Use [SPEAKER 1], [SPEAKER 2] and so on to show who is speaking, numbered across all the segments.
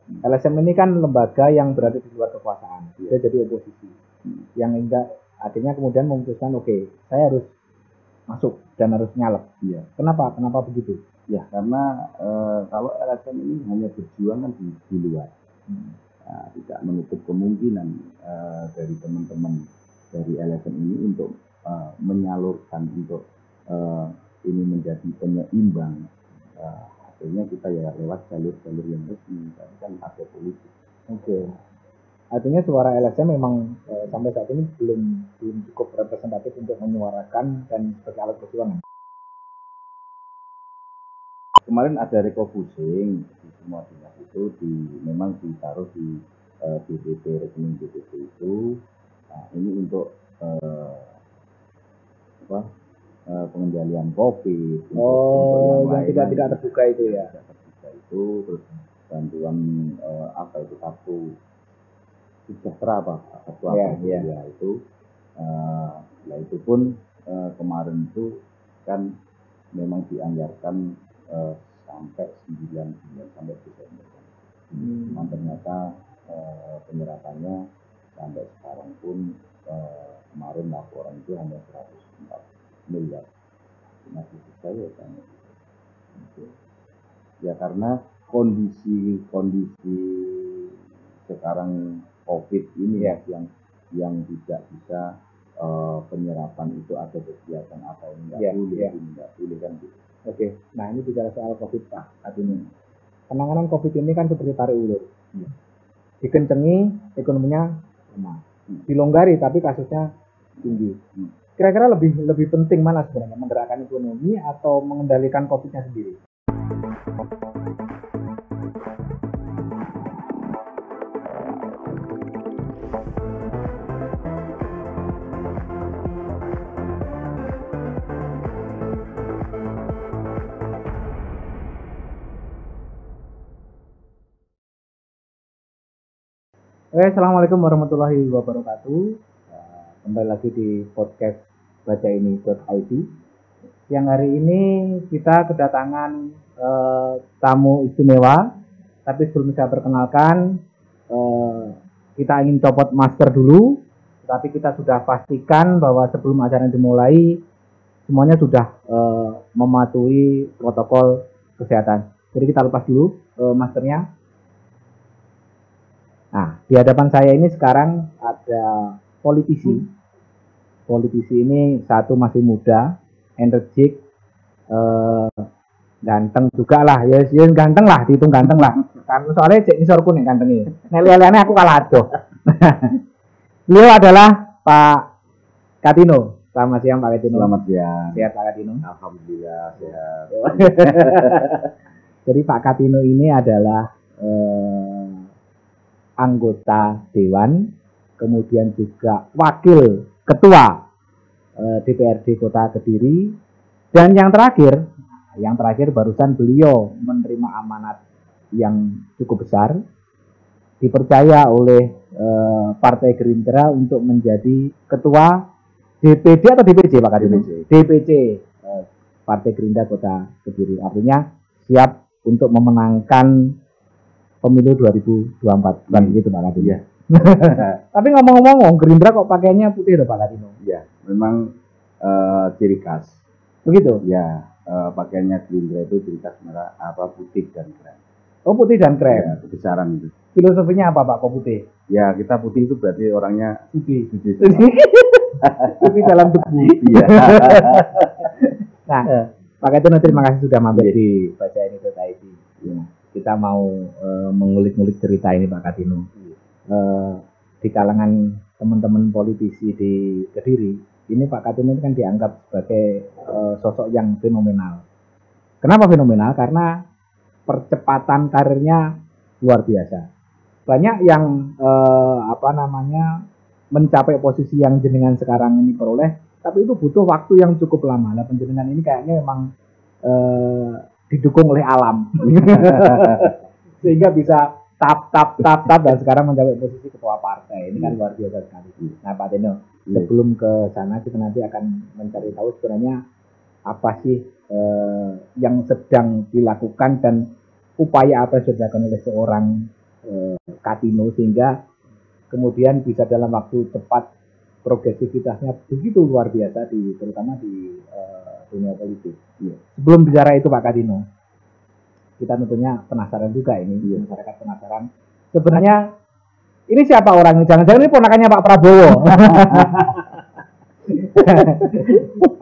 [SPEAKER 1] LSM ini kan lembaga yang berada di luar kekuasaan, dia jadi oposisi. Yang enggak akhirnya kemudian memutuskan oke, saya harus masuk dan harus nyalek.
[SPEAKER 2] Iya.
[SPEAKER 1] Kenapa? Kenapa begitu?
[SPEAKER 2] Ya karena kalau LSM ini hanya berjuang kan di luar. Nah, tidak menutup kemungkinan dari teman-teman dari LSM ini untuk menyalurkan untuk ini menjadi penyeimbang. Akhirnya kita ya lewat jalur-jalur yang resmi, tapi kan partai politik.
[SPEAKER 1] Oke. Artinya suara LSM memang sampai saat ini belum cukup representatif untuk menyuarakan dan sebagai alat perjuangan.
[SPEAKER 2] Kemarin ada refocusing di semua dinas itu memang ditaruh di BPT, rekening BPT itu. Nah, ini untuk pengendalian COVID,
[SPEAKER 1] untuk yang tidak terbuka itu ya.
[SPEAKER 2] Tidak terbuka itu, terus bantuan apa itu kartu sejahtera kartu apa ya itu. Nah itu pun kemarin itu kan memang dianggarkan sampai 9 bulan sampai Desember. Memang ternyata penyerapannya sampai sekarang pun kemarin laporan itu hanya 104 miliar. Masih bisa ya kan? Ya karena kondisi sekarang COVID ini ya yang tidak bisa penyerapan itu ada kegiatan apa yang nggak boleh kan gitu.
[SPEAKER 1] Oke. Nah ini bicara soal COVID Pak artinya penanganan COVID ini kan seperti tarik ulur. Dikencengi ekonominya lemah, dilonggari tapi kasusnya tinggi. Kira-kira lebih penting mana sebenarnya, menggerakkan ekonomi atau mengendalikan COVID-nya sendiri? Assalamualaikum warahmatullahi wabarakatuh. Kembali lagi di podcast bacaini.id. Yang hari ini kita kedatangan tamu istimewa. Tapi sebelum saya perkenalkan, kita ingin copot masker dulu. Tapi kita sudah pastikan bahwa sebelum acara dimulai, semuanya sudah mematuhi protokol kesehatan. Jadi kita lepas dulu maskernya. Nah, di hadapan saya ini sekarang ada politisi. Politisi ini satu masih muda, energik, ganteng juga lah. Ya ganteng lah, dihitung ganteng lah. Karena soalnya cek nisorku nih gantengnya. Neli-neli aku kalah adoh. Beliau adalah Pak Katino. Selamat siang Pak Katino.
[SPEAKER 2] Selamat siang.
[SPEAKER 1] Sehat Pak Katino?
[SPEAKER 2] Alhamdulillah sehat.
[SPEAKER 1] Jadi Pak Katino ini adalah anggota Dewan, kemudian juga wakil ketua DPRD Kota Kediri, dan yang terakhir barusan beliau menerima amanat yang cukup besar, dipercaya oleh Partai Gerindra untuk menjadi ketua DPD atau DPC Pak Katino? DPC Partai Gerindra Kota Kediri, artinya siap untuk memenangkan pemilu 2024 kan gitu Pak Katino. Iya. Tapi ngomong-ngomong, Gerindra kok pakainya putih loh Pak Katino?
[SPEAKER 2] Iya, memang ciri khas.
[SPEAKER 1] Begitu?
[SPEAKER 2] Ya, pakaiannya Gerindra itu ciri khas merah putih dan krem.
[SPEAKER 1] Oh, putih dan krem.
[SPEAKER 2] Ya, kebesaran itu.
[SPEAKER 1] Filosofinya apa Pak kok putih?
[SPEAKER 2] Ya, kita putih itu berarti orangnya
[SPEAKER 1] suci. Putih dalam debu. Iya. Nah, Pak Katino terima kasih sudah mampir di bacaini.id. Ya. Kita mau mengulik-ngulik cerita ini Pak Katino. Di kalangan teman-teman politisi di Kediri, ini Pak Katino kan dianggap sebagai sosok yang fenomenal. Kenapa fenomenal? Karena percepatan karirnya luar biasa. Banyak yang mencapai posisi yang jenengan sekarang ini peroleh, tapi itu butuh waktu yang cukup lama. Nah, penjenengan ini kayaknya memang didukung oleh alam sehingga bisa tap dan sekarang mencapai posisi ketua partai. Ini kan luar biasa sekali. Nah Pak Tino, sebelum ke sana kita nanti akan mencari tahu sebenarnya apa sih yang sedang dilakukan dan upaya apa yang sudah dilakukan oleh seorang Katino sehingga kemudian bisa dalam waktu cepat progresivitasnya begitu luar biasa terutama di dunia politik.
[SPEAKER 2] Iya.
[SPEAKER 1] Sebelum bicara itu Pak Katino, kita tentunya penasaran juga ini, masyarakat penasaran. Sebenarnya ini siapa orangnya? Jangan-jangan ini ponakannya Pak Prabowo.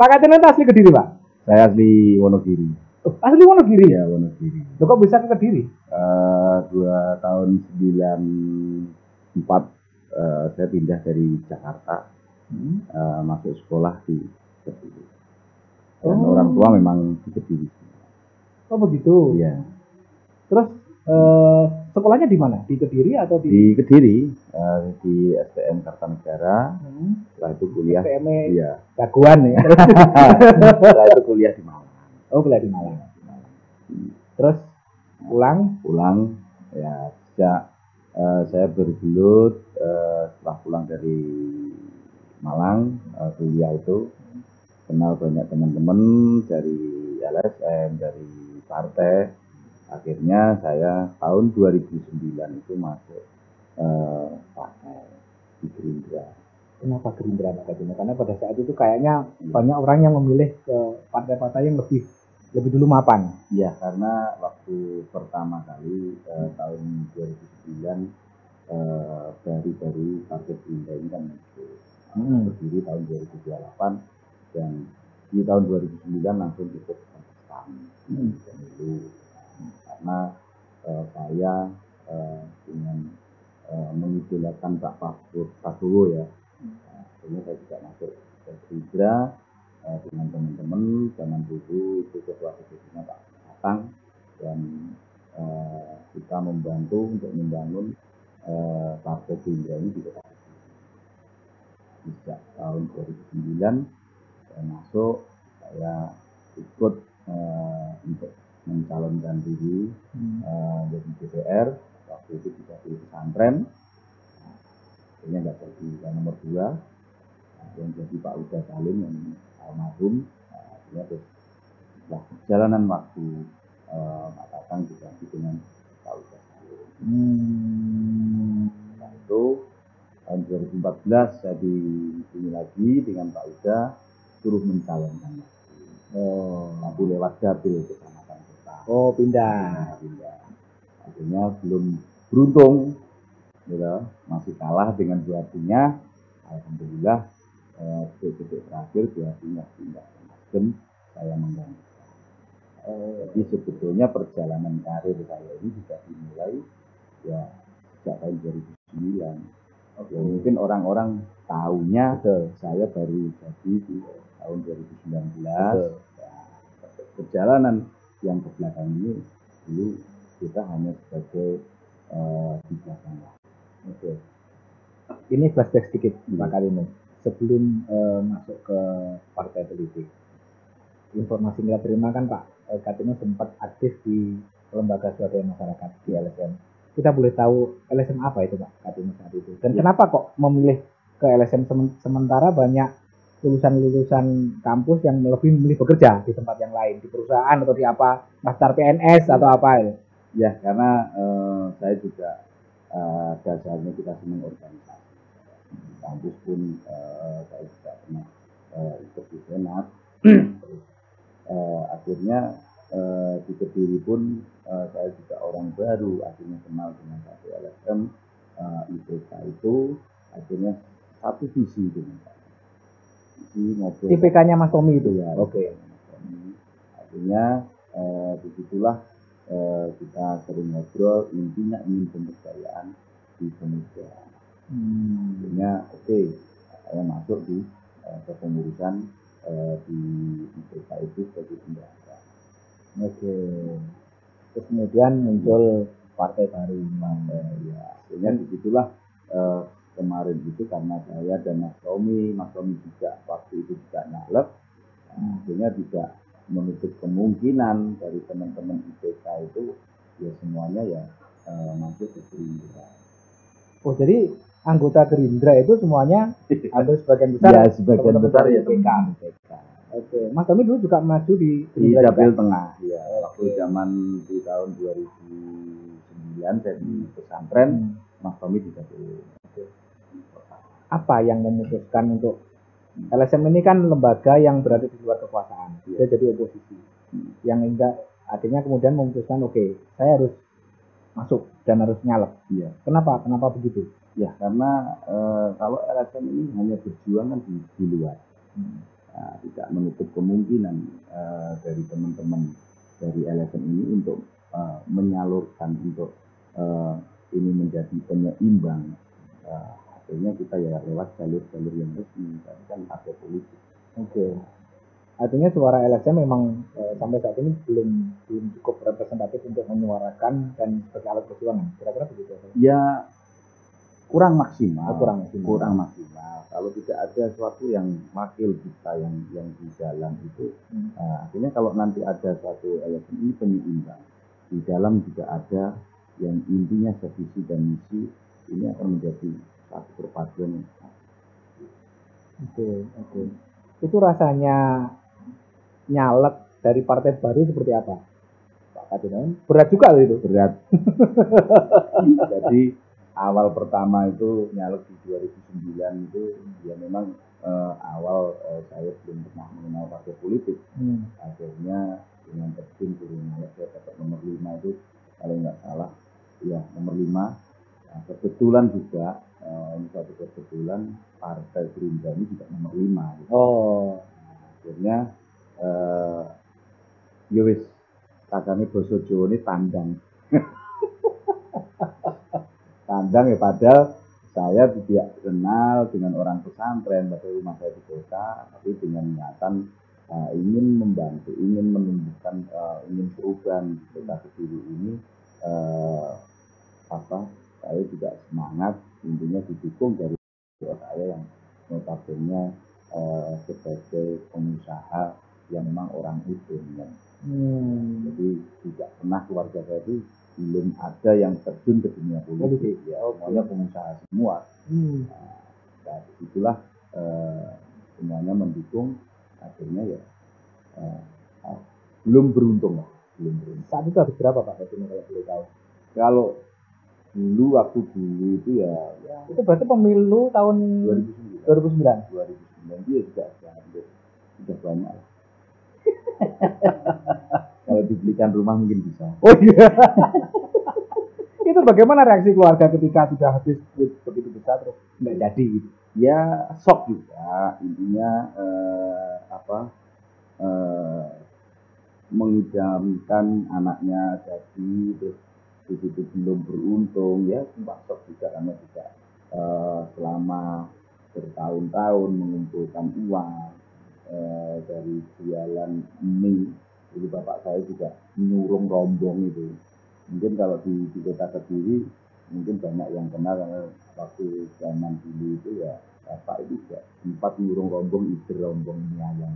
[SPEAKER 1] Pak Katino itu asli Kediri, Pak?
[SPEAKER 2] Saya asli Wonogiri.
[SPEAKER 1] Asli Wonogiri?
[SPEAKER 2] Ya, Wonogiri.
[SPEAKER 1] Loh, kok bisa ke Kediri?
[SPEAKER 2] 2 tahun 94 saya pindah dari Jakarta, masuk sekolah di Kediri. Dan orang tua memang di Kediri.
[SPEAKER 1] Oh begitu?
[SPEAKER 2] Iya.
[SPEAKER 1] Terus sekolahnya di mana? Di Kediri atau di?
[SPEAKER 2] Di Kediri, di STM Kartanegara. Setelah itu kuliah.
[SPEAKER 1] STM
[SPEAKER 2] iya.
[SPEAKER 1] Jagoan ya.
[SPEAKER 2] Setelah itu kuliah di Malang.
[SPEAKER 1] Oh, kuliah di Malang. Terus pulang ya sejak saya bergelut setelah pulang dari Malang kuliah itu kenal banyak teman-teman dari LSM, dari partai. Akhirnya saya tahun 2009 itu masuk partai di Gerindra. Kenapa Gerindra Pak Katino? Karena pada saat itu kayaknya banyak orang yang memilih ke partai-partai yang lebih dulu mapan.
[SPEAKER 2] Iya, karena waktu pertama kali tahun 2009 dari partai Gerindra ini kan berdiri tahun 2008 dan di tahun 2009 langsung ikut kontestan pemilu. Karena saya dengan mengidolakan Pak Prabowo ya, akhirnya saya juga masuk ke Gerindra dengan teman-teman zaman dulu itu ketua DPD-nya Pak Atang, dan kita membantu untuk membangun partai Gerindra ini di Kota Kediri. Sejak tahun 2009 saya masuk, saya ikut untuk mencalonkan diri jadi DPR. Waktu itu juga di pesantren, akhirnya nggak jadi nomor 2, yang jadi Pak Uda Salim yang almarhum. Akhirnya terus setelah perjalanan waktu Pak Tatang diganti dengan Pak Uda Salim. Setelah itu tahun 2014 saya di sini lagi dengan Pak Uda, suruh mencalonkan lagi. Tapi lewat dapil kecamatan kota.
[SPEAKER 1] Oh, pindah.
[SPEAKER 2] Akhirnya belum beruntung, gitu, masih kalah dengan Buatinya. Alhamdulillah detik-detik terakhir Buatinya pindah ke Nasdem, saya menggantikan. Jadi sebetulnya perjalanan karir saya ini juga dimulai ya sejak tahun 2009. Ya, mungkin orang-orang tahunya saya baru jadi di tahun 2019. Ya, perjalanan yang ke belakang ini dulu kita hanya sebagai di belakang.
[SPEAKER 1] Oke. Ini flashback sedikit Pak Katino. Sebelum masuk ke partai politik, informasi yang kita terima kan Pak Katino sempat aktif di lembaga swadaya masyarakat di LSM. Kita boleh tahu LSM apa itu Pak Katino saat itu? Dan kenapa kok memilih ke LSM sementara banyak lulusan-lulusan kampus yang lebih memilih bekerja di tempat yang lain, di perusahaan atau di apa, daftar PNS atau apa itu?
[SPEAKER 2] Ya, karena saya juga dasarnya kita senang organisasi. Di kampus pun saya juga pernah ikut di senat. Akhirnya di Kediri pun saya juga orang baru, akhirnya kenal dengan satu LSM IPK itu, akhirnya satu visi dengan saya.
[SPEAKER 1] IPK-nya Mas Tommy itu
[SPEAKER 2] ya.
[SPEAKER 1] Oke.
[SPEAKER 2] Akhirnya disitulah kita sering ngobrol, intinya ingin pemberdayaan di pemuda. Akhirnya saya masuk di kepengurusan di IPK itu sebagai bendahara.
[SPEAKER 1] Terus kemudian muncul partai baru.
[SPEAKER 2] Ya, akhirnya disitulah kemarin itu karena saya dan Mas Tommy juga waktu itu juga nyalek, akhirnya tidak menutup kemungkinan dari teman-teman IPK itu ya semuanya ya masuk ke Gerindra.
[SPEAKER 1] Oh, jadi anggota Gerindra itu semuanya hampir sebagian besar
[SPEAKER 2] ya sebagian besar ya IPK.
[SPEAKER 1] Oke, Mas Tommy dulu juga maju di
[SPEAKER 2] Dapil Tengah ya. Waktu zaman di tahun 2009 saya di pesantren, Mas Tommy di KPU.
[SPEAKER 1] Apa yang memutuskan untuk LSM ini kan lembaga yang berada di luar kekuasaan, dia jadi oposisi, yang enggak akhirnya kemudian memutuskan oke, saya harus masuk dan harus nyalek.
[SPEAKER 2] Iya.
[SPEAKER 1] Kenapa begitu?
[SPEAKER 2] Ya karena kalau LSM ini hanya berjuang kan di luar, tidak menutup kemungkinan dari teman-teman dari LSM ini untuk menyalurkan untuk ini menjadi penyeimbang. Akhirnya kita ya lewat jalur-jalur yang resmi, tapi kan partai politik.
[SPEAKER 1] Oke. Artinya suara LSM memang sampai saat ini belum cukup representatif untuk menyuarakan dan sebagai alat perjuangan. Kira-kira begitu?
[SPEAKER 2] Ya kurang maksimal.
[SPEAKER 1] Kurang
[SPEAKER 2] maksimal. Kalau tidak ada sesuatu yang wakil kita yang di dalam itu, akhirnya kalau nanti ada suatu LSM ini penyeimbang. Di dalam juga ada yang intinya sevisi dan misi, ini akan menjadi satu perpaduan.
[SPEAKER 1] Oke. Itu rasanya nyalek dari partai baru seperti apa, Pak Kadin? Berat juga loh itu.
[SPEAKER 2] Berat. Jadi awal pertama itu nyalek di 2009 itu ya memang awal saya belum pernah mengenal partai politik. Akhirnya dengan terjun turun nyalek saya dapat nomor 5 itu kalau nggak salah ya nomor 5. Nah, kebetulan juga ini satu kebetulan partai Gerindra ini juga nomor 5 gitu.
[SPEAKER 1] Oh.
[SPEAKER 2] Nah, akhirnya yowis katanya Boso Jawa ini tandang. Tandang ya, padahal saya tidak kenal dengan orang pesantren, pada rumah saya di kota, tapi dengan niatan ingin membantu, ingin menumbuhkan, ingin perubahan di kota Kediri ini. Saya juga semangat, intinya didukung dari saya yang notabene sebagai pengusaha yang memang orang itu. Jadi tidak pernah keluarga saya itu belum ada yang terjun ke dunia politik, ya semuanya pengusaha semua. Nah, itulah semuanya mendukung, akhirnya ya belum beruntung.
[SPEAKER 1] Saat itu habis berapa Pak? Kalau boleh tahu.
[SPEAKER 2] Kalau waktu dulu itu ya
[SPEAKER 1] itu berarti pemilu tahun 2009
[SPEAKER 2] dia juga sudah banyak. Kalau dibelikan rumah mungkin bisa.
[SPEAKER 1] Oh iya. Itu bagaimana reaksi keluarga ketika sudah habis begitu besar terus nggak jadi gitu?
[SPEAKER 2] Ya shock juga, intinya mengidamkan anaknya jadi terus di situ belum beruntung, ya sempat shock juga karena juga selama bertahun-tahun mengumpulkan uang dari jualan mie. Jadi bapak saya juga nyurung rombong itu. Mungkin kalau di kota Kediri mungkin banyak yang kenal karena waktu zaman dulu itu ya bapak itu juga sempat nyurung rombong, rombong mie ayam.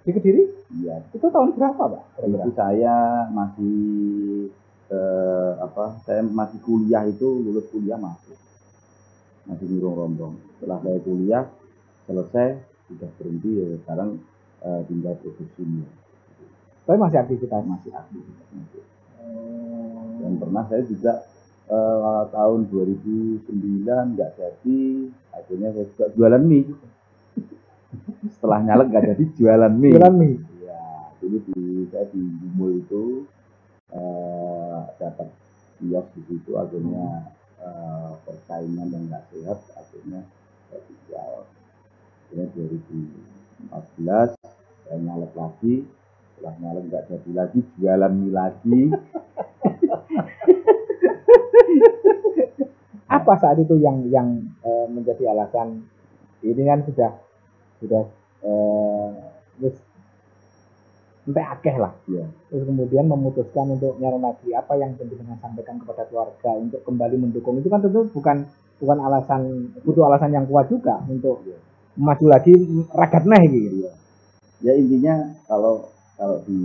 [SPEAKER 1] Di Kediri?
[SPEAKER 2] Iya.
[SPEAKER 1] Itu tahun berapa Pak?
[SPEAKER 2] Itu saya masih saya masih kuliah, itu lulus kuliah masih nyurung rombong. Setelah saya kuliah selesai sudah berhenti ya, sekarang tinggal produksi mie.
[SPEAKER 1] Tapi masih aktivitas?
[SPEAKER 2] Masih. Dan pernah saya juga tahun 2009 nggak jadi, akhirnya saya juga jualan mie. Setelah nyalek nggak jadi, jualan mie. Ya, dulu saya di Gumul itu dapat kios di situ, akhirnya persaingan yang nggak sehat, akhirnya saya jual. Akhirnya 2014 saya nyalek lagi. Setelah nyalek nggak jadi lagi, jualan mie lagi.
[SPEAKER 1] Apa saat itu yang menjadi alasan ini kan sudah sampai akeh lah,
[SPEAKER 2] ya.
[SPEAKER 1] Terus kemudian memutuskan untuk nyari lagi. Apa yang penting sampaikan kepada keluarga untuk kembali mendukung itu kan tentu bukan alasan, butuh alasan yang kuat juga untuk maju lagi ragat neh gitu.
[SPEAKER 2] Ya intinya kalau di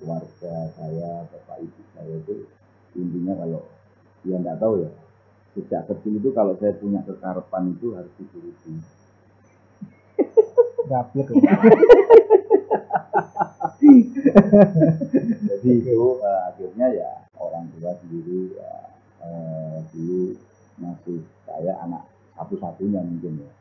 [SPEAKER 2] keluarga saya, bapak ibu saya itu intinya kalau dia nggak tahu ya, sejak kecil itu kalau saya punya kekarapan itu harus dituruti.
[SPEAKER 1] Gapir.
[SPEAKER 2] Jadi itu akhirnya ya orang tua sendiri dulu satu-satunya mungkin ya.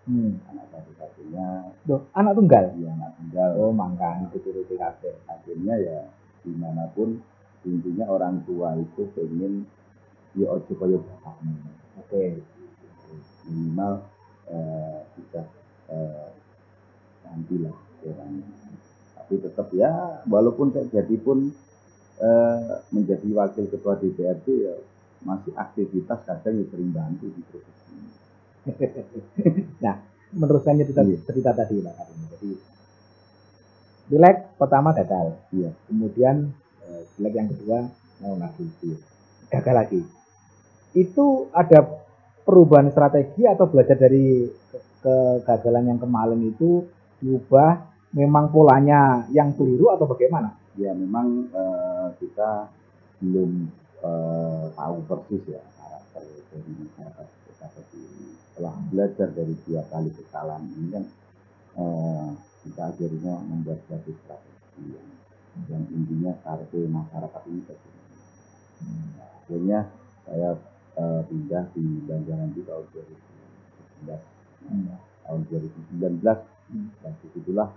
[SPEAKER 2] Anak satu-satunya.
[SPEAKER 1] Loh, anak tunggal?
[SPEAKER 2] Iya, anak tunggal.
[SPEAKER 1] Oh, mangkane dituruti kabeh.
[SPEAKER 2] Akhirnya ya dimanapun intinya orang tua itu pengen ya ojo kaya bapakmu.
[SPEAKER 1] Oke.
[SPEAKER 2] Minimal bisa nanti lah orangnya. Tapi tetap ya walaupun saya jadi pun menjadi wakil ketua DPRD ya masih aktivitas kadang ya sering bantu di proses ini.
[SPEAKER 1] Nah, meneruskan cerita tadi Pak Karim. Jadi pileg pertama gagal.
[SPEAKER 2] Iya.
[SPEAKER 1] Kemudian pileg yang kedua mau lagi. Gagal lagi. Itu ada perubahan strategi atau belajar dari kegagalan yang kemarin itu diubah, memang polanya yang keliru atau bagaimana?
[SPEAKER 2] Ya memang kita belum tahu persis ya karakter dari masyarakat kita sendiri. Setelah belajar dari 2 kali kesalahan ini kan kita akhirnya membuat satu strategi yang intinya kartu masyarakat ini bagaimana. Akhirnya saya pindah di Banjarnegara tahun 2019. Tahun 2019 dan disitulah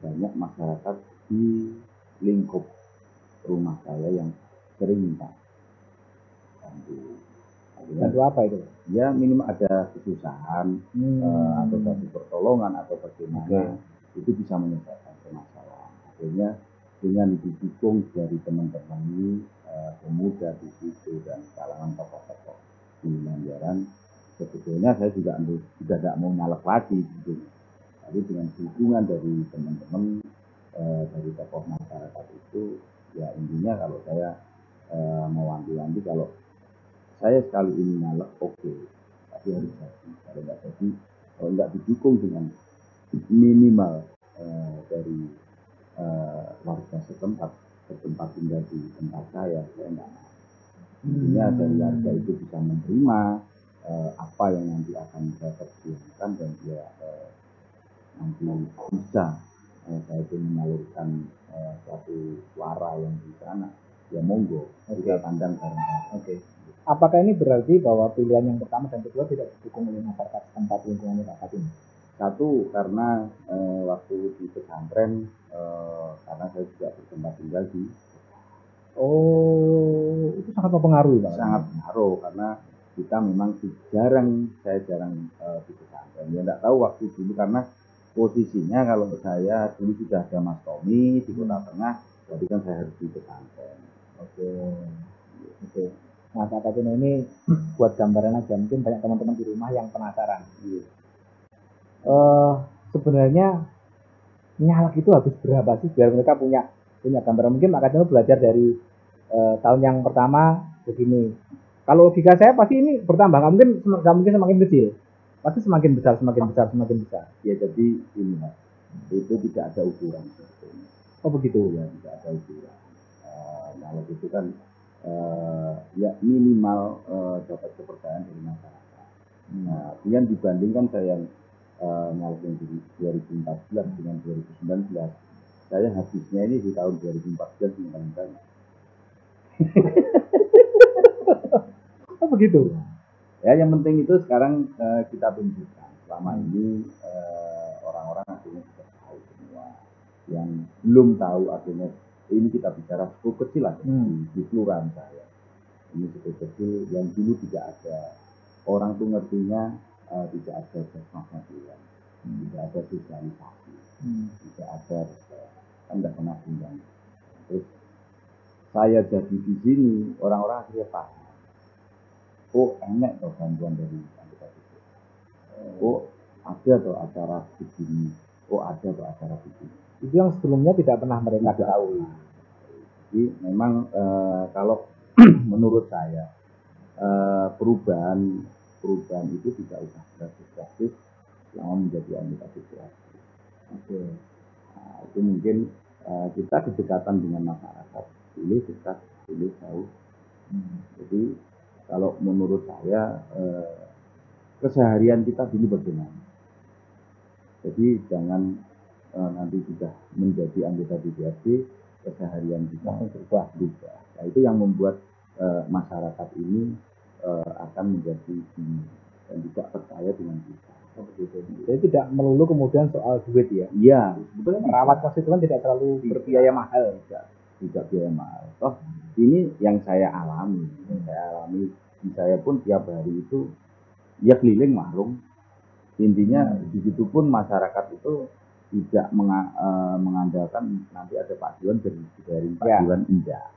[SPEAKER 2] banyak masyarakat di lingkup rumah saya yang sering minta bantu.
[SPEAKER 1] Bantu apa itu?
[SPEAKER 2] Ya minimal ada kesusahan atau satu pertolongan atau bagaimana itu bisa menyelesaikan permasalahan. Akhirnya dengan didukung dari teman-teman pemuda di situ dan kalangan tokoh-tokoh di Banjaran, sebetulnya saya juga sudah tidak mau nyalek lagi gitu. Tapi dengan dukungan dari teman-teman dari tokoh masyarakat itu, ya intinya kalau saya mewanti-wanti kalau saya sekali ini nyalek oke, tapi harus jadi. Kalau nggak jadi, kalau nggak didukung dengan minimal dari warga setempat tinggal di tempat saya nggak mau. Intinya dari warga itu bisa menerima apa yang nanti akan saya perjuangkan dan dia nanti bisa saya itu menyalurkan suatu suara yang di sana, ya monggo kita pandang karena.
[SPEAKER 1] Apakah ini berarti bahwa pilihan yang pertama dan kedua tidak didukung oleh masyarakat tempat lingkungannya Pak Karim?
[SPEAKER 2] Satu, karena waktu di pesantren, karena saya juga bertempat tinggal di.
[SPEAKER 1] Oh, itu sangat mempengaruhi Pak?
[SPEAKER 2] Sangat pengaruh, karena kita memang saya jarang di pesantren. Ya tidak tahu waktu dulu, karena posisinya kalau saya dulu sudah ada Mas Tommy di Kota Tengah, jadi kan saya harus di pesantren.
[SPEAKER 1] Oke. Nah, Pak Karim ini buat gambaran aja, mungkin banyak teman-teman di rumah yang penasaran. Sebenarnya nyalek itu habis berapa sih biar mereka punya gambaran. Mungkin Pak Karim belajar dari tahun yang pertama begini. Kalau logika saya pasti ini bertambah, nggak mungkin semakin kecil, pasti semakin besar.
[SPEAKER 2] Ya jadi ini Mas, itu tidak ada ukuran sebetulnya.
[SPEAKER 1] Oh begitu
[SPEAKER 2] ya, tidak ada ukuran. Kalau itu kan ya minimal dapat kepercayaan dari masyarakat. Nah, kemudian dibandingkan saya yang nyalek yang di 2014 dengan 2019, saya habisnya ini di tahun 2014 yang paling banyak.
[SPEAKER 1] Oh begitu.
[SPEAKER 2] Ya yang penting itu sekarang kita tunjukkan selama ini orang-orang akhirnya sudah tahu semua. Yang belum tahu akhirnya ini kita bicara cukup kecil aja di kelurahan saya. Ini cukup kecil yang dulu tidak ada, orang tuh ngertinya tidak ada jasmah bilang, tidak ada sosialisasi, tidak ada kan tidak pernah tinggal. Terus saya jadi di sini, orang-orang akhirnya paham. Oh enak tuh bantuan dari anggota itu. Oh ada tuh acara begini. Oh ada tuh acara begini.
[SPEAKER 1] Itu yang sebelumnya tidak pernah mereka ketahui.
[SPEAKER 2] Jadi memang kalau menurut saya perubahan itu tidak usah drastis selama menjadi anggota DPRD. Nah, itu mungkin kita kedekatan dengan masyarakat, pilih dekat, pilih jauh. Jadi kalau menurut saya keseharian kita dulu bagaimana. Jadi jangan nanti sudah menjadi anggota DPRD keseharian kita berubah. Nah, itu yang membuat masyarakat ini akan menjadi dan tidak percaya dengan kita.
[SPEAKER 1] Oh, begitu. Jadi tidak melulu kemudian soal duit ya?
[SPEAKER 2] Iya, sebetulnya
[SPEAKER 1] merawat konstituen tidak selalu berbiaya mahal.
[SPEAKER 2] Tidak biaya mahal. Oh, ini yang saya alami. Di saya pun tiap hari itu ya keliling warung. Intinya di situ pun masyarakat itu tidak mengandalkan nanti ada Pak Diwan dari Pak Diwan, enggak.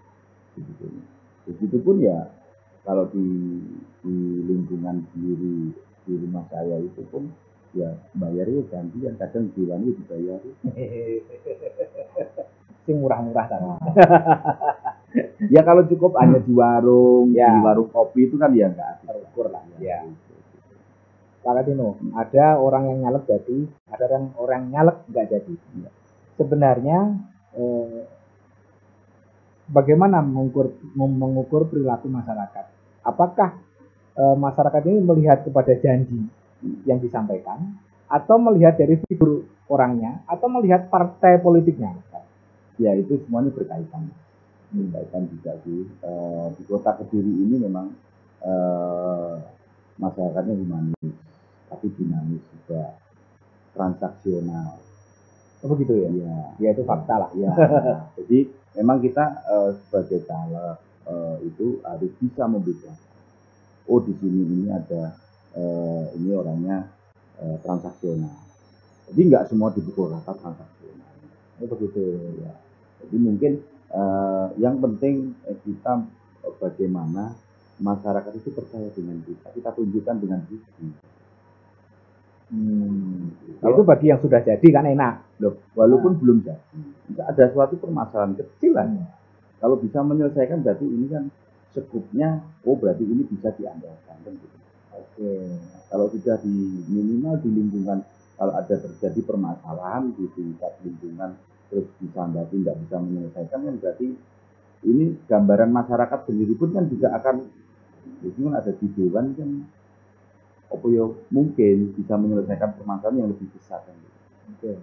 [SPEAKER 2] Begitu pun ya kalau di lingkungan di rumah saya itu pun ya bayarnya gantian, kadang Diwannya dibayar.
[SPEAKER 1] Sing murah-murah kan.
[SPEAKER 2] Ya kalau cukup hanya di warung, di warung kopi itu kan ya enggak
[SPEAKER 1] terukur lah. Ya. Pak Katino, ada orang yang nyalek jadi, ada orang nyalek nggak jadi. Ya. Sebenarnya bagaimana mengukur perilaku masyarakat? Apakah masyarakat ini melihat kepada janji yang disampaikan, atau melihat dari figur orangnya, atau melihat partai politiknya?
[SPEAKER 2] Ya itu semuanya berkaitan. Berkaitan juga sih. Di kota Kediri ini memang masyarakatnya humanis, tapi dinamis juga, transaksional.
[SPEAKER 1] Oh begitu ya?
[SPEAKER 2] Iya.
[SPEAKER 1] Ya itu fakta lah.
[SPEAKER 2] Ya. Jadi memang kita sebagai caleg itu harus bisa membedakan. Oh di sini ini ada ini orangnya transaksional. Jadi nggak semua dipukul rata transaksional.
[SPEAKER 1] Oh begitu ya.
[SPEAKER 2] Jadi mungkin yang penting kita bagaimana masyarakat itu percaya dengan kita. Kita tunjukkan dengan bukti.
[SPEAKER 1] Itu bagi yang sudah jadi kan enak.
[SPEAKER 2] Loh, walaupun belum jadi, ada suatu permasalahan kecil lah. Kalau bisa menyelesaikan berarti ini kan sekupnya, oh berarti ini bisa diandalkan. Gitu. Oke. Kalau sudah di minimal di lingkungan, kalau ada terjadi permasalahan di tingkat lingkungan terus disambat tidak bisa menyelesaikan kan berarti ini gambaran masyarakat sendiri pun kan juga akan mungkin ada di dewan kan apa ya mungkin bisa menyelesaikan permasalahan yang lebih besar kan.
[SPEAKER 1] Oke.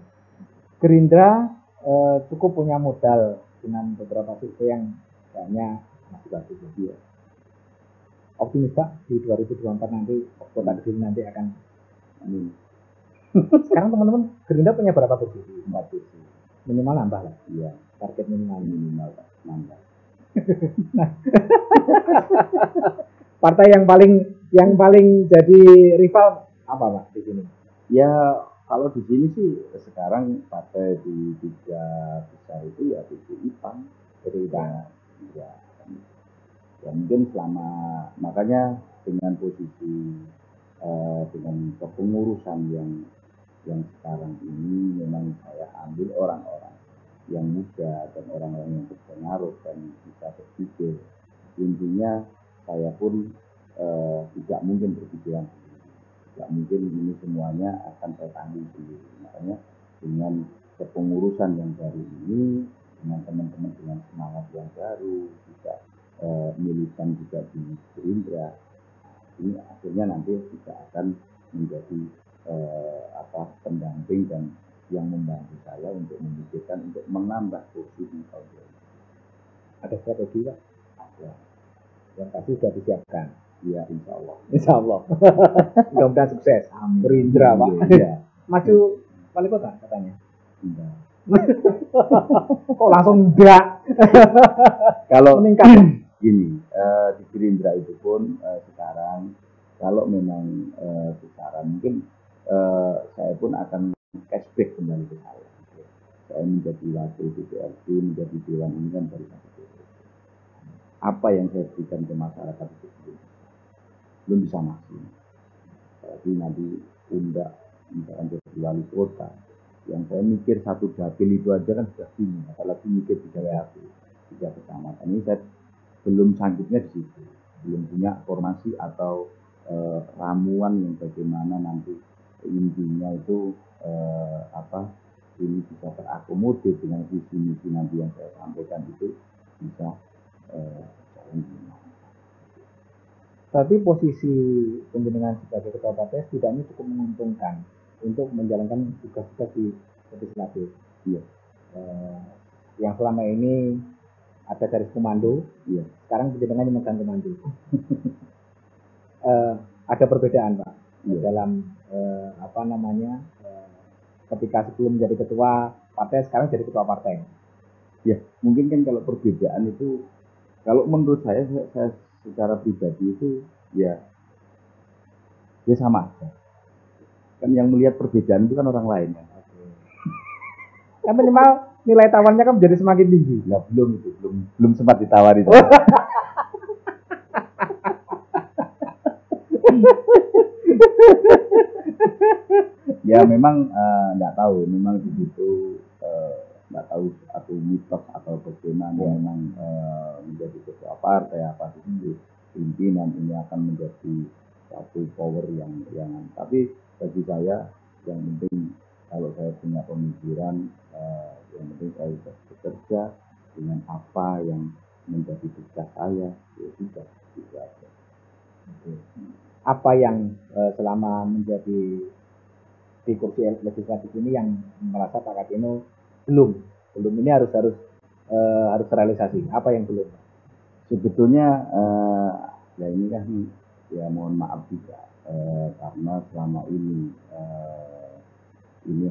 [SPEAKER 1] Gerindra cukup punya modal dengan beberapa survei yang kayaknya masih bagus ya. Optimis Pak di 2024 nanti kota Kediri nanti akan Sekarang teman-teman Gerindra punya berapa kursi?
[SPEAKER 2] 4 kursi.
[SPEAKER 1] Minimal nambah lah.
[SPEAKER 2] Iya.
[SPEAKER 1] Target minimal
[SPEAKER 2] nambah.
[SPEAKER 1] Partai yang paling jadi rival apa Pak di sini?
[SPEAKER 2] Ya kalau di sini sih sekarang partai di 3 besar itu ya PDI PAN. Ya mungkin selama makanya dengan posisi dengan kepengurusan yang sekarang ini memang saya ambil orang-orang yang muda dan orang-orang yang berpengaruh dan bisa berpikir. Intinya saya pun tidak mungkin berpikiran tidak mungkin ini semuanya akan saya tanggung sendiri. Makanya dengan kepengurusan yang baru ini, dengan teman-teman dengan semangat yang baru, juga militan juga di Gerindra, ini akhirnya nanti juga akan menjadi pendamping dan yang membantu saya untuk memikirkan untuk menambah kursi di tahun ini.
[SPEAKER 1] Ada strategi Pak?
[SPEAKER 2] Ada.
[SPEAKER 1] Yang pasti sudah disiapkan.
[SPEAKER 2] Iya, insya Allah.
[SPEAKER 1] Insya Allah. Mudah-mudahan sukses.
[SPEAKER 2] Amin.
[SPEAKER 1] Gerindra Pak.
[SPEAKER 2] Iya.
[SPEAKER 1] Maju wali kota katanya.
[SPEAKER 2] Enggak.
[SPEAKER 1] Kok langsung enggak?
[SPEAKER 2] Kalau
[SPEAKER 1] meningkat
[SPEAKER 2] gini, di Gerindra itu pun sekarang kalau memang secara mungkin saya pun akan cashback kembali ke saya. Saya menjadi wakil DPRD, menjadi dewan ini kan dari satu DPRD. Apa yang saya berikan ke masyarakat itu belum bisa maksimal. Jadi nanti undak misalkan jadi wali kota, yang saya mikir satu dapil itu aja kan sudah bingung, apalagi mikir 3 dapil, 3 kecamatan. Ini saya belum sanggupnya di situ, belum punya formasi atau ramuan yang bagaimana nanti intinya itu ini bisa terakomodir dengan visi misi nanti yang saya sampaikan itu bisa jalan gimana.
[SPEAKER 1] Tapi posisi penjenengan sebagai ketua partai setidaknya cukup menguntungkan untuk menjalankan tugas-tugas di legislatif.
[SPEAKER 2] Iya.
[SPEAKER 1] Yang selama ini ada garis komando,
[SPEAKER 2] iya.
[SPEAKER 1] Sekarang penjenengan memegang komando. ada perbedaan Pak
[SPEAKER 2] Iya.
[SPEAKER 1] dalam ketika sebelum menjadi ketua partai sekarang jadi ketua partai.
[SPEAKER 2] Ya, mungkin kan kalau perbedaan itu, kalau menurut saya secara pribadi itu ya sama aja. Kan yang melihat perbedaan itu kan orang lain ya.
[SPEAKER 1] Kan minimal nilai tawarnya kan menjadi semakin tinggi.
[SPEAKER 2] Nah, belum sempat ditawari. Ya memang nggak tahu, memang begitu, nggak tahu atau mitos atau bagaimana memang menjadi ketua partai apa itu pimpinan ini akan menjadi satu power yang tapi bagi saya yang penting kalau saya punya pemikiran, yang penting saya bisa bekerja dengan apa yang menjadi tugas saya, ya sudah gitu aja.
[SPEAKER 1] Apa yang selama menjadi di kursi legislatif ini yang merasa Pak Katino belum ini harus realisasi, apa yang belum?
[SPEAKER 2] Sebetulnya ya ini kan ya mohon maaf juga karena selama ini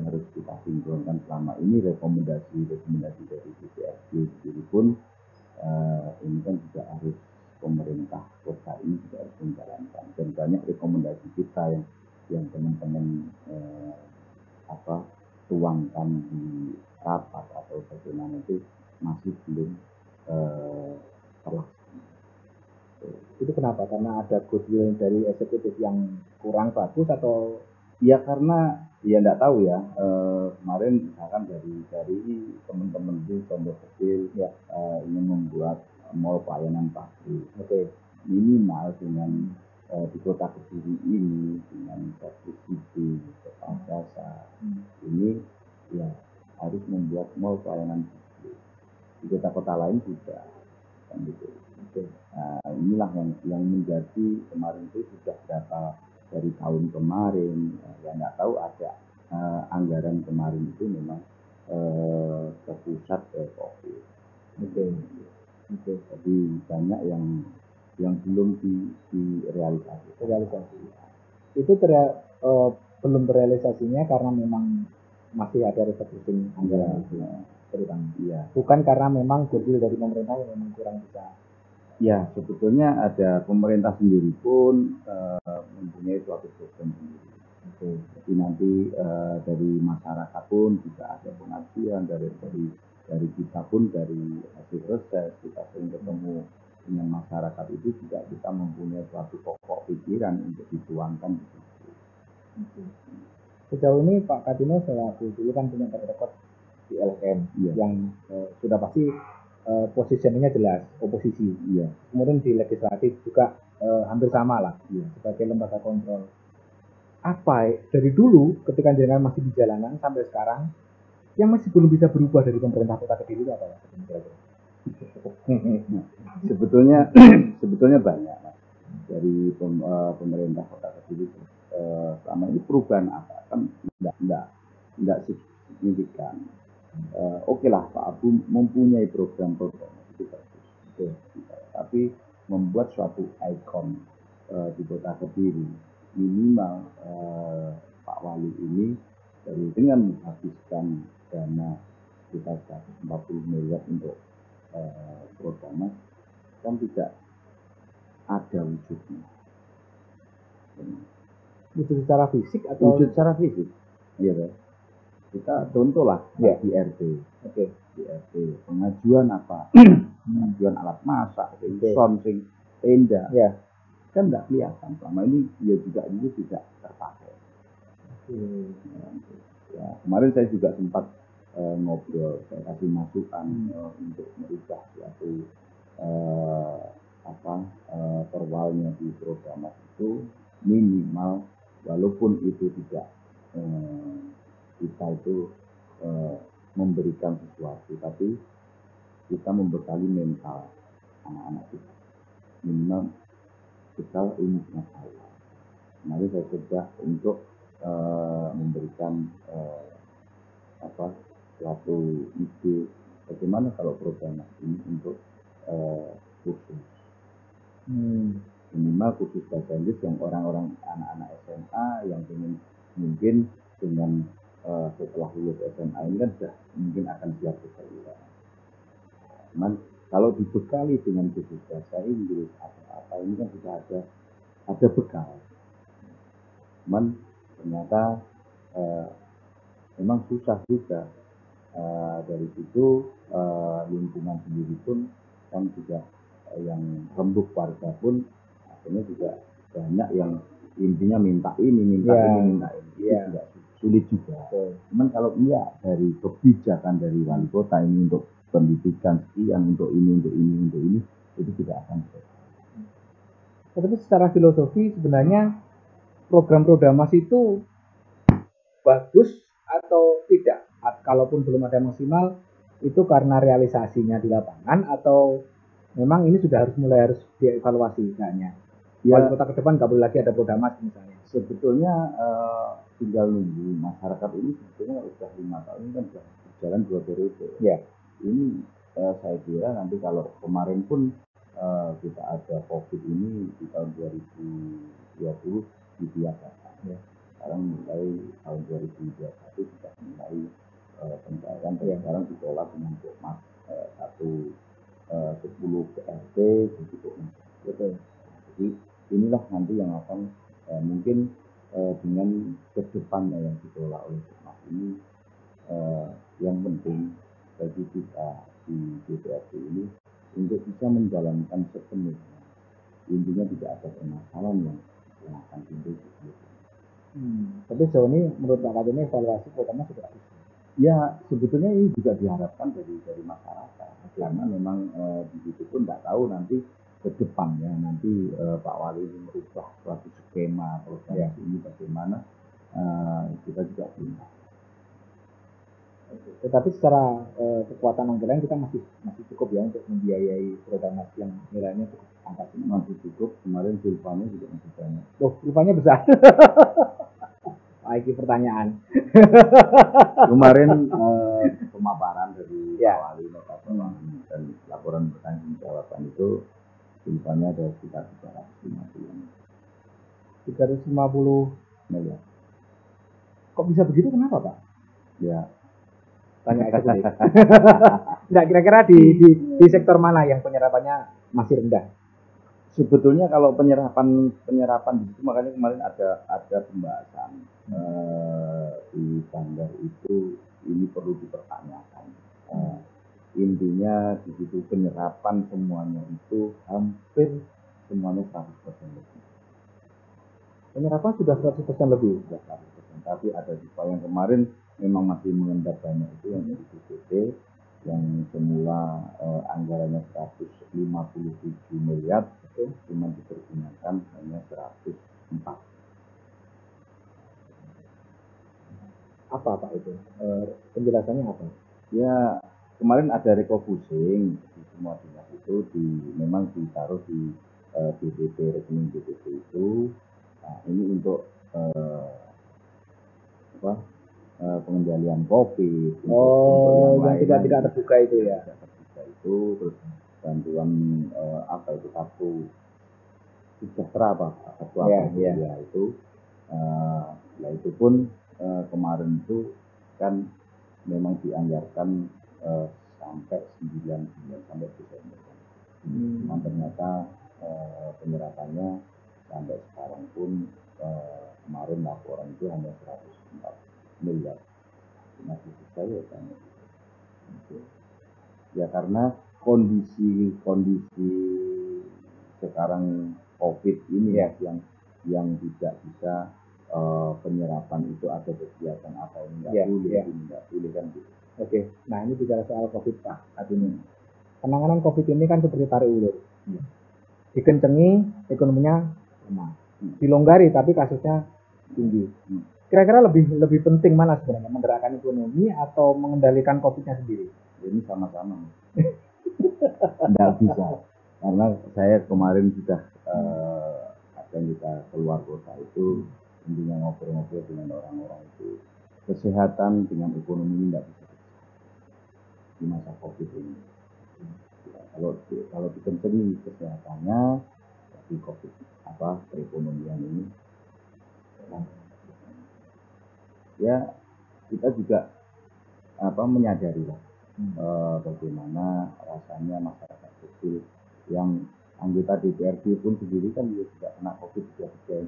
[SPEAKER 2] harus kita sinkronkan, selama ini rekomendasi dari DPRD sendiri pun ini kan juga harus pemerintah kota ini juga harus menjalankan, dan banyak rekomendasi kita yang teman-teman tuangkan di rapat atau bagaimana itu masih belum terlaksana.
[SPEAKER 1] Itu kenapa? Karena ada goodwill dari eksekutif yang kurang bagus atau?
[SPEAKER 2] Ya karena ya nggak tahu ya, kemarin misalkan dari teman-teman di Pondok Kecil ya ingin membuat mall pelayanan publik.
[SPEAKER 1] Oke.
[SPEAKER 2] Minimal dengan di kota Kediri ini dengan subsidi kepala dasar ini ya harus membuat mall pelayanan publik. Di kota-kota lain juga kan gitu. Nah, inilah yang menjadi kemarin itu sudah berapa dari tahun kemarin ya nggak tahu ada anggaran kemarin itu memang ke pusat ke COVID. Jadi banyak yang belum direalisasi.
[SPEAKER 1] Itu belum terrealisasinya karena memang masih ada refocusing anggaran terutama.
[SPEAKER 2] Iya.
[SPEAKER 1] Bukan karena memang goodwill dari pemerintah yang memang kurang bisa.
[SPEAKER 2] Ya, sebetulnya ada pemerintah sendiri pun mempunyai suatu program sendiri. Jadi nanti dari masyarakat pun juga ada pengajian dari kita pun, dari hasil reses kita sering ketemu dengan masyarakat itu juga kita mempunyai suatu pokok pikiran untuk dituangkan di situ.
[SPEAKER 1] Sejauh ini Pak Katino selaku dulu kan punya rekod di LSM yang sudah pasti positioningnya jelas oposisi. Kemudian di legislatif juga hampir sama lah sebagai lembaga kontrol. Apa dari dulu ketika jenengan masih di jalanan sampai sekarang yang masih belum bisa berubah dari pemerintah Kota Kediri itu apa ya?
[SPEAKER 2] Sebetulnya banyak Mas. Dari pemerintah Kota Kediri selama ini perubahan apa kan tidak signifikan. Oke lah Pak Abu mempunyai program-program itu bagus, tapi membuat suatu ikon di Kota Kediri, minimal Pak Wali ini dengan menghabiskan dana sekitar 140 miliar untuk program kan tidak ada wujudnya.
[SPEAKER 1] Wujud secara fisik atau?
[SPEAKER 2] Wujud secara fisik, iya kan? Kita contoh lah di RT. Di RT pengajuan apa? Pengajuan alat masak, sound, tenda. Kan nggak kelihatan. Selama ini ya juga itu tidak terpakai. Ya, kemarin saya juga sempat ngobrol, saya kasih masukan untuk merubah suatu perwalnya di program itu minimal, walaupun itu tidak kita itu memberikan sesuatu, tapi kita membekali mental anak-anak kita, minimal kita ilmu pengetahuan. Mari saya coba untuk memberikan suatu ide bagaimana kalau program ini untuk khusus. minimal kursus bahasa Inggris yang orang-orang anak-anak SMA yang ingin mungkin dengan setelah lulus SMA ini kan sudah mungkin akan siap bekerja. Cuman kalau dibekali dengan kursus bahasa Inggris atau apa ini kan sudah ada bekal. Cuman ternyata memang susah juga. Dari situ lingkungan sendiri pun kan juga yang rembuk warga pun akhirnya juga banyak yang intinya minta ini, minta ini. Itu juga sulit juga. Cuman kalau dari kebijakan dari wali kota ini untuk pendidikan sekian, untuk ini, itu tidak akan selesai.
[SPEAKER 1] Tapi secara filosofi sebenarnya program Prodamas itu bagus atau tidak? Kalaupun belum ada maksimal, itu karena realisasinya di lapangan atau memang ini sudah harus dievaluasi misalnya? Wali kota ke depan nggak boleh lagi ada Prodamas misalnya.
[SPEAKER 2] Sebetulnya tinggal nunggu masyarakat ini sebetulnya sudah 5 tahun ini kan sudah berjalan 2 periode.
[SPEAKER 1] Ya.
[SPEAKER 2] Ini saya kira nanti kalau kemarin pun kita ada COVID ini di tahun 2020 dibiasakan. Ya. Sekarang mulai tahun 2021 sudah mulai pencairan dan sekarang dikelola dengan format 10 PRT untuk betul. Jadi inilah nanti yang akan mungkin dengan kedepannya yang dikelola oleh format ini yang penting bagi kita di DPRD ini untuk bisa menjalankan sepenuhnya. Intinya tidak ada permasalahan yang akan timbul.
[SPEAKER 1] Tapi sejauh ini menurut Pak Kadin evaluasi pertama sudah habis.
[SPEAKER 2] Ya sebetulnya ini juga diharapkan dari masyarakat karena memang di situ pun tidak tahu nanti ke depannya nanti Pak Wali merubah suatu skema program ini bagaimana kita juga belum tahu.
[SPEAKER 1] Tetapi secara kekuatan anggaran kita masih cukup ya untuk membiayai program yang nilainya cukup angka ini.
[SPEAKER 2] Masih cukup. Kemarin silvanya juga masih banyak.
[SPEAKER 1] Oh, silvanya besar. Ini pertanyaan.
[SPEAKER 2] Kemarin pemaparan dari Pak Wali Nota Keuangan dan laporan pertanggungjawaban itu silvanya ada sekitar
[SPEAKER 1] 350
[SPEAKER 2] miliar.
[SPEAKER 1] Kok bisa begitu? Kenapa, Pak?
[SPEAKER 2] Ya.
[SPEAKER 1] Tanya eksekutif. Nggak, kira-kira di sektor mana yang penyerapannya masih rendah?
[SPEAKER 2] Sebetulnya kalau penyerapan di situ makanya kemarin ada pembahasan di Banggar itu ini perlu dipertanyakan. Intinya di situ penyerapan semuanya itu hampir semuanya 100% lebih.
[SPEAKER 1] Penyerapan sudah 100% lebih.
[SPEAKER 2] Sudah 100%. Tapi ada juga yang kemarin memang masih mengendap banyak itu yang dari BPT yang semula anggarannya 157 miliar cuma dipergunakan hanya 104.
[SPEAKER 1] Apa Pak itu? Penjelasannya apa?
[SPEAKER 2] Ya kemarin ada refocusing di semua dinas itu memang ditaruh di BPT, rekening BPT itu. Nah ini untuk pengendalian COVID,
[SPEAKER 1] untuk yang tidak terbuka itu ya.
[SPEAKER 2] Tidak terbuka itu, terus bantuan kartu sejahtera itu. Nah itu pun kemarin itu kan memang dianggarkan sampai 9 sampai Desember. Cuman ternyata penyerapannya sampai sekarang pun kemarin laporan itu hanya 104 miliar. Masih saya tanya. Ya karena kondisi sekarang COVID ini yang tidak bisa penyerapan itu ada kegiatan apa yang tidak boleh kan gitu.
[SPEAKER 1] Oke. Nah ini bicara soal COVID Pak. Artinya penanganan COVID ini kan seperti tarik ulur. Dikencengi ekonominya lemah. Dilonggari tapi kasusnya tinggi. Kira-kira lebih penting mana sebenarnya, menggerakkan ekonomi atau mengendalikan COVID-nya sendiri?
[SPEAKER 2] Ini sama-sama. Tidak bisa. Karena saya kemarin sudah akan kita keluar kota itu intinya ngobrol-ngobrol dengan orang-orang itu. Kesehatan dengan ekonomi ini tidak bisa di masa COVID ini. Kalau dikencengi kesehatannya, di COVID perekonomian ini. Ya kita juga menyadari lah bagaimana rasanya masyarakat kecil yang anggota DPRD pun sendiri kan juga kena COVID 33.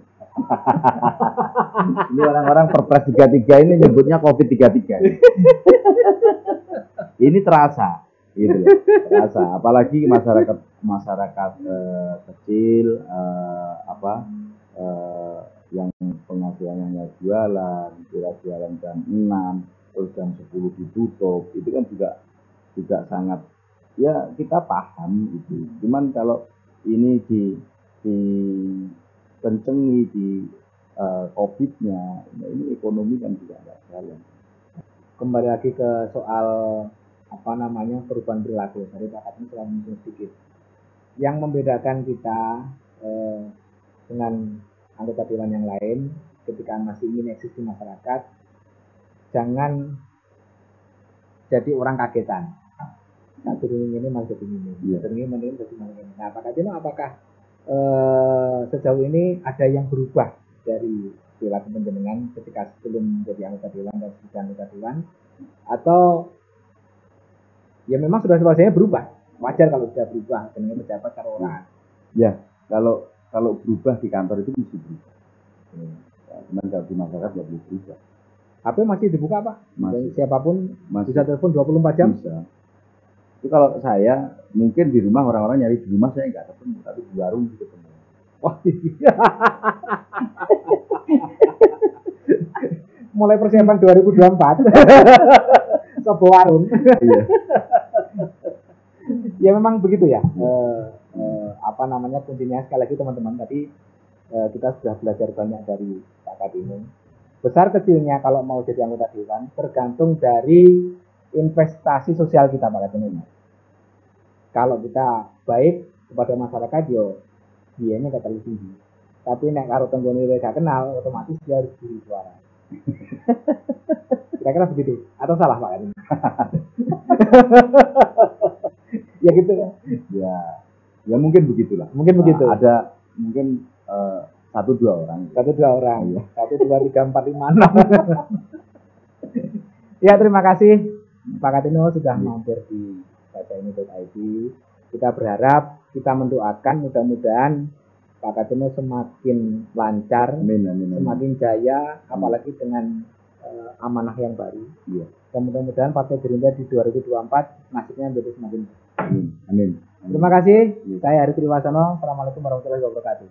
[SPEAKER 2] Ini orang-orang Perpres 33 ini nyebutnya COVID 33. Ini terasa, gitu loh. Terasa. Apalagi masyarakat kecil, yang penghasilannya hanya jualan jam 6, terus jam 10 ditutup, itu kan juga sangat, ya kita paham itu. Cuman kalau ini dikencengi di COVID-nya, ini ekonomi kan juga nggak jalan.
[SPEAKER 1] Kembali lagi ke soal perubahan perilaku. Dari Pak Katmi sudah menyinggung sedikit. Yang membedakan kita dengan anggota dewan yang lain ketika masih ingin eksis di masyarakat, jangan jadi orang kagetan. Nah, ini masih jadi ini, Nah, Pak Katmi, apakah sejauh ini ada yang berubah dari perilaku penjenengan ketika sebelum menjadi anggota dewan dan sesudah anggota dewan, atau ya memang sudah selesai berubah? Wajar kalau sudah berubah dengan pejabat perorangan.
[SPEAKER 2] Ya, kalau berubah di kantor itu mesti berubah. Cuman kalau di masyarakat nggak boleh berubah.
[SPEAKER 1] HP masih dibuka, Pak?
[SPEAKER 2] Masih.
[SPEAKER 1] Siapapun
[SPEAKER 2] masih
[SPEAKER 1] bisa telepon 24 jam?
[SPEAKER 2] Bisa. Itu kalau saya mungkin di rumah, orang-orang nyari di rumah saya nggak ketemu, tapi di warung ketemu.
[SPEAKER 1] Wah, iya. Mulai persiapan 2024. Sobo warung. Iya. Ya memang begitu ya. Kuncinya sekali lagi teman-teman, tadi kita sudah belajar banyak dari Pak Katmi. Besar kecilnya kalau mau jadi anggota dewan tergantung dari investasi sosial kita, Pak Katmi. Kalau kita baik kepada masyarakat, yo biayanya nggak terlalu tinggi. Tapi nek karo tenggone gak kenal, otomatis dia harus beli suara. Kira-kira begitu atau salah, Pak Katmi? Ya gitu ya.
[SPEAKER 2] Ya mungkin begitulah.
[SPEAKER 1] Mungkin begitu.
[SPEAKER 2] Ada mungkin 1-2 orang.
[SPEAKER 1] 1-2 orang. Ya. 1, 2, 3, 4, 5, 6. Ya, terima kasih Pak Katmi sudah mampir di bacaini.id. Kita berharap, kita mendoakan mudah-mudahan Pak Katmi semakin lancar, semakin jaya, apalagi dengan amanah yang baru.
[SPEAKER 2] Iya.
[SPEAKER 1] Dan mudah-mudahan Partai Gerindra di 2024 nasibnya menjadi semakin baik.
[SPEAKER 2] Amin.
[SPEAKER 1] Terima kasih. Saya Hari Triwasono. Assalamualaikum warahmatullahi wabarakatuh.